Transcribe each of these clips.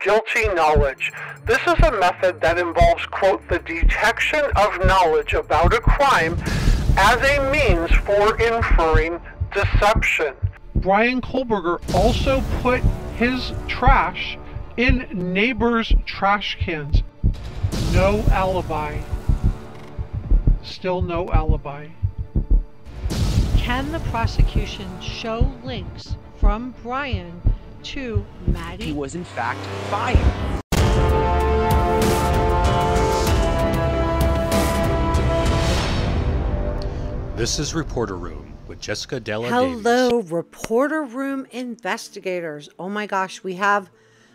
guilty knowledge. This is a method that involves, quote, the detection of knowledge about a crime as a means for inferring deception. Bryan Kohberger also put his trash in neighbors' trash cans. No alibi. Still no alibi. Can the prosecution show links from Bryan to Maddie? He was in fact fired. This is Reporter Room with Jessica Della Hello, Davies. Reporter Room investigators. Oh my gosh, we have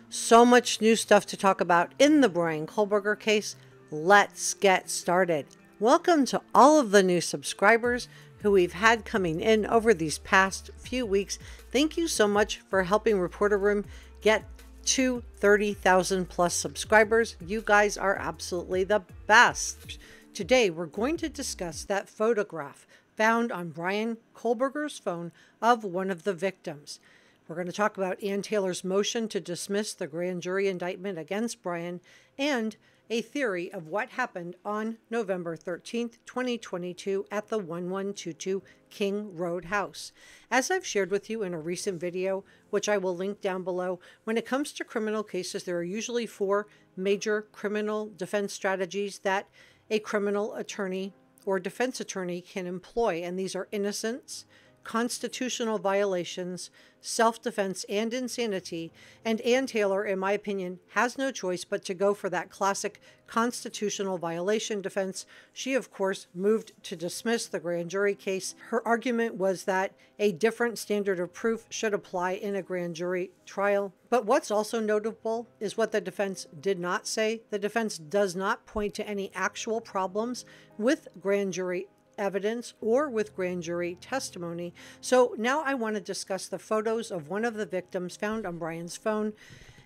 so much new stuff to talk about in the Bryan Kohberger case. Let's get started. Welcome to all of the new subscribers who we've had coming in over these past few weeks. Thank you so much for helping Reporter Room get to 30,000 plus subscribers. You guys are absolutely the best. Today, we're going to discuss that photograph found on Bryan Kohberger's phone of one of the victims. We're going to talk about Ann Taylor's motion to dismiss the grand jury indictment against Bryan and a theory of what happened on November 13th, 2022 at the 1122 King Road house. As I've shared with you in a recent video, which I will link down below, when it comes to criminal cases, there are usually 4 major criminal defense strategies that a criminal attorney or defense attorney can employ, and these are innocence, constitutional violations, self-defense, and insanity. And Ann Taylor, in my opinion, has no choice but to go for that classic constitutional violation defense. She, of course, moved to dismiss the grand jury case. Her argument was that a different standard of proof should apply in a grand jury trial. But what's also notable is what the defense did not say. The defense does not point to any actual problems with grand jury evidence or with grand jury testimony. So now I want to discuss the photos of one of the victims found on Bryan's phone,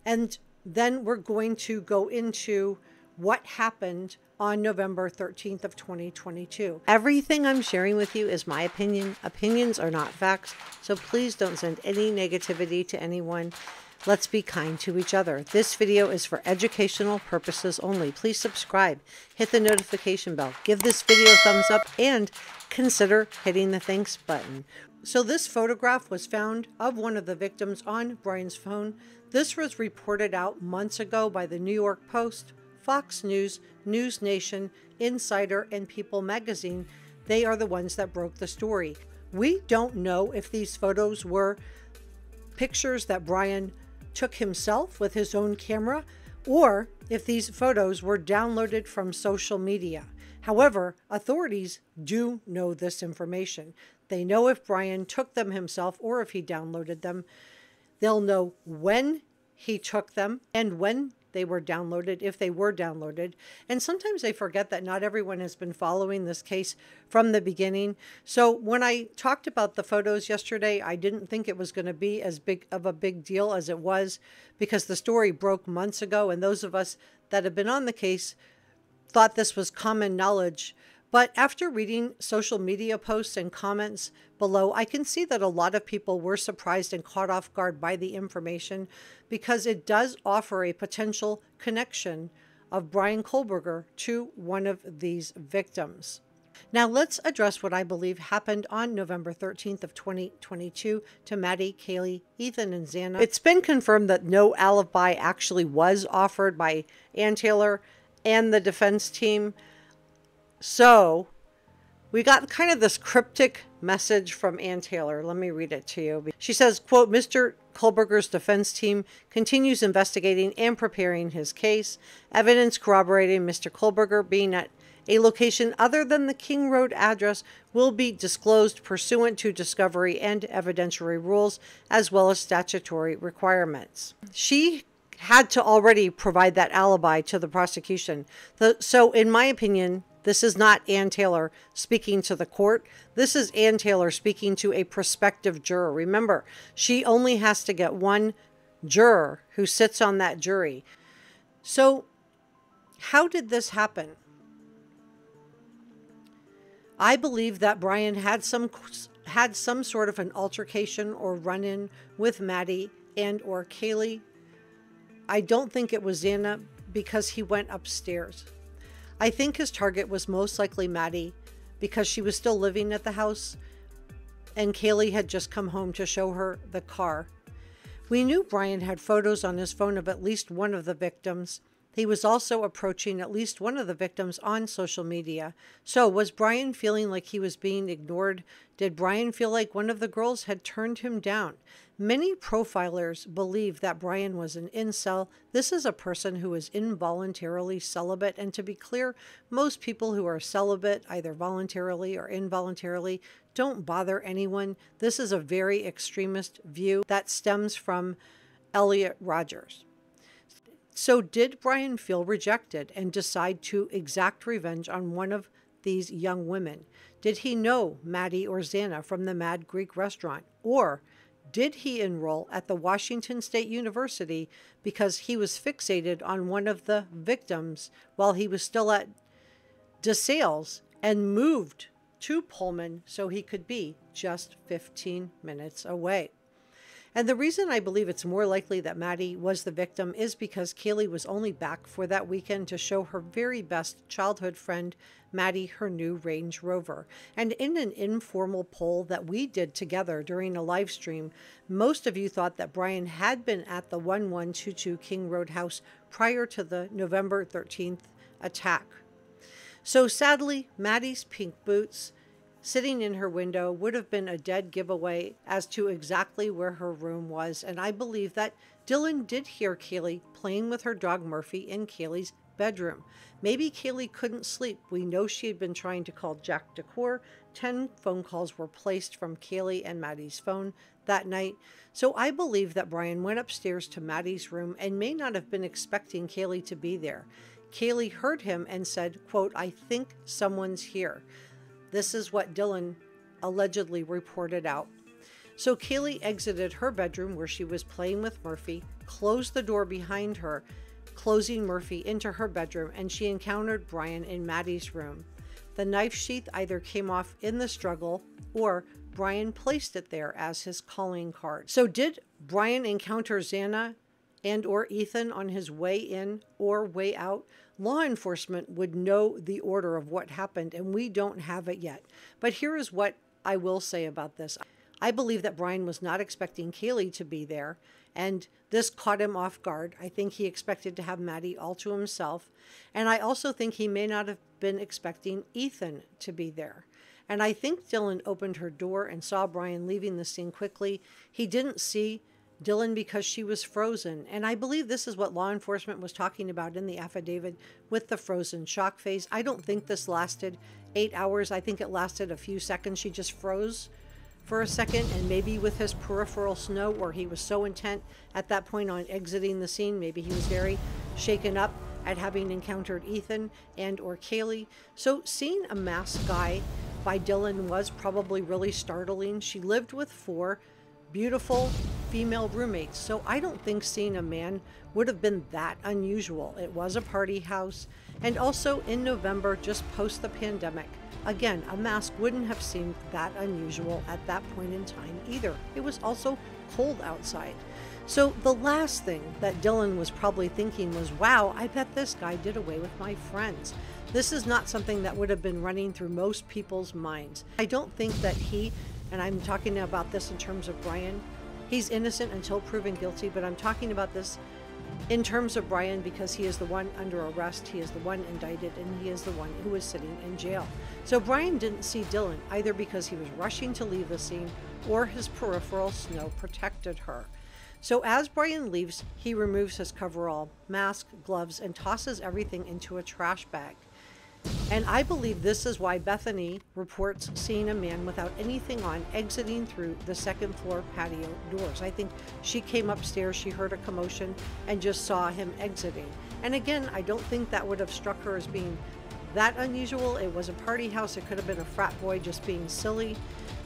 and then we're going to go into what happened on November 13th of 2022. Everything I'm sharing with you is my opinion. Opinions are not facts, so please don't send any negativity to anyone. Let's be kind to each other. This video is for educational purposes only. Please subscribe, hit the notification bell, give this video a thumbs up, and consider hitting the thanks button. So this photograph was found of one of the victims on Bryan's phone. This was reported out months ago by the New York Post, Fox News, News Nation, Insider, and People magazine. They are the ones that broke the story. We don't know if these photos were pictures that Bryan took himself with his own camera, or if these photos were downloaded from social media. However, authorities do know this information. They know if Bryan took them himself or if he downloaded them. They'll know when he took them and when they were downloaded, if they were downloaded. And sometimes they forget that not everyone has been following this case from the beginning. So when I talked about the photos yesterday, I didn't think it was going to be as big of a big deal as it was, because the story broke months ago, and those of us that have been on the case thought this was common knowledge. But after reading social media posts and comments below, I can see that a lot of people were surprised and caught off guard by the information, because it does offer a potential connection of Bryan Kohberger to one of these victims. Now let's address what I believe happened on November 13th of 2022 to Maddie, Kaylee, Ethan, and Xana. It's been confirmed that no alibi actually was offered by Ann Taylor and the defense team. So we got kind of this cryptic message from Ann Taylor. Let me read it to you. She says, quote, Mr. Kohberger's defense team continues investigating and preparing his case. Evidence corroborating Mr. Kohberger being at a location other than the King Road address will be disclosed pursuant to discovery and evidentiary rules, as well as statutory requirements. She had to already provide that alibi to the prosecution. So in my opinion, this is not Ann Taylor speaking to the court. This is Ann Taylor speaking to a prospective juror. Remember, she only has to get one juror who sits on that jury. So how did this happen? I believe that Bryan had some sort of an altercation or run-in with Maddie and or Kaylee. I don't think it was Xana because he went upstairs. I think his target was most likely Maddie because she was still living at the house and Kaylee had just come home to show her the car. We knew Bryan had photos on his phone of at least one of the victims. He was also approaching at least one of the victims on social media. So was Bryan feeling like he was being ignored? Did Bryan feel like one of the girls had turned him down? Many profilers believe that Bryan was an incel. This is a person who is involuntarily celibate. And to be clear, most people who are celibate, either voluntarily or involuntarily, don't bother anyone. This is a very extremist view that stems from Elliot Rodgers. So did Bryan feel rejected and decide to exact revenge on one of these young women? Did he know Maddie or Xana from the Mad Greek restaurant? Or did he enroll at the Washington State University because he was fixated on one of the victims while he was still at DeSales and moved to Pullman so he could be just 15 minutes away? And the reason I believe it's more likely that Maddie was the victim is because Kaylee was only back for that weekend to show her very best childhood friend, Maddie, her new Range Rover. And in an informal poll that we did together during a live stream, most of you thought that Bryan had been at the 1122 King Road house prior to the November 13th attack. So sadly, Maddie's pink boots sitting in her window would have been a dead giveaway as to exactly where her room was. And I believe that Dylan did hear Kaylee playing with her dog Murphy in Kaylee's bedroom. Maybe Kaylee couldn't sleep. We know she had been trying to call Jack Decor. 10 phone calls were placed from Kaylee and Maddie's phone that night. So I believe that Bryan went upstairs to Maddie's room and may not have been expecting Kaylee to be there. Kaylee heard him and said, quote, "I think someone's here." This is what Dylan allegedly reported out. So Kaylee exited her bedroom where she was playing with Murphy, closed the door behind her, closing Murphy into her bedroom, and she encountered Bryan in Maddie's room. The knife sheath either came off in the struggle or Bryan placed it there as his calling card. So did Bryan encounter Xana and or Ethan on his way in or way out? Law enforcement would know the order of what happened, and we don't have it yet. But here is what I will say about this. I believe that Bryan was not expecting Kaylee to be there, and this caught him off guard. I think he expected to have Maddie all to himself, and I also think he may not have been expecting Ethan to be there. And I think Dylan opened her door and saw Bryan leaving the scene quickly. He didn't see Dylan because she was frozen. And I believe this is what law enforcement was talking about in the affidavit with the frozen shock phase. I don't think this lasted 8 hours. I think it lasted a few seconds. She just froze for a second, and maybe with his peripheral snow, or he was so intent at that point on exiting the scene, maybe he was very shaken up at having encountered Ethan and or Kaylee. So seeing a masked guy by Dylan was probably really startling. She lived with 4 beautiful female roommates, so I don't think seeing a man would have been that unusual. It was a party house, and also in November, just post the pandemic. Again, a mask wouldn't have seemed that unusual at that point in time either. It was also cold outside. So the last thing that Dylan was probably thinking was, wow, I bet this guy did away with my friends. This is not something that would have been running through most people's minds. I don't think that he, and I'm talking about this in terms of Bryan, he's innocent until proven guilty, but I'm talking about this in terms of Bryan because he is the one under arrest, he is the one indicted, and he is the one who is sitting in jail. So Bryan didn't see Dylan either because he was rushing to leave the scene or his peripheral snow protected her. So as Bryan leaves, he removes his coverall, mask, gloves, and tosses everything into a trash bag. And I believe this is why Bethany reports seeing a man without anything on exiting through the second floor patio doors. I think she came upstairs, she heard a commotion, and just saw him exiting. And again, I don't think that would have struck her as being that unusual. It was a party house. It could have been a frat boy just being silly.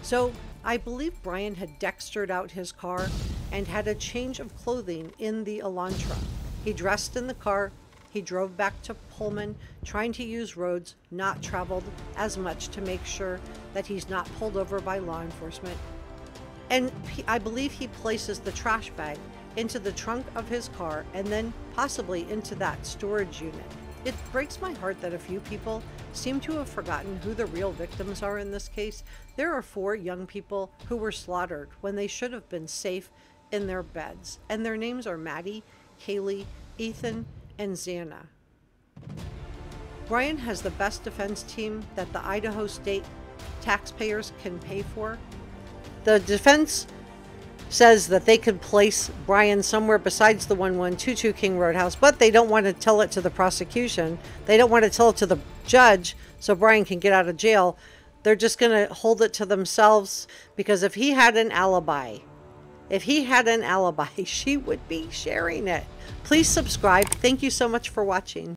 So I believe Bryan had dextered out his car and had a change of clothing in the Elantra. He dressed in the car. He drove back to Pullman, trying to use roads not traveled as much to make sure that he's not pulled over by law enforcement. And I believe he places the trash bag into the trunk of his car and then possibly into that storage unit. It breaks my heart that a few people seem to have forgotten who the real victims are in this case. There are 4 young people who were slaughtered when they should have been safe in their beds, and their names are Maddie, Kaylee, Ethan, and Xana. Bryan has the best defense team that the Idaho state taxpayers can pay for. The defense says that they could place Bryan somewhere besides the 1122 King Roadhouse, but they don't want to tell it to the prosecution. They don't want to tell it to the judge so Bryan can get out of jail. They're just going to hold it to themselves, because if he had an alibi, she would be sharing it. Please subscribe. Thank you so much for watching.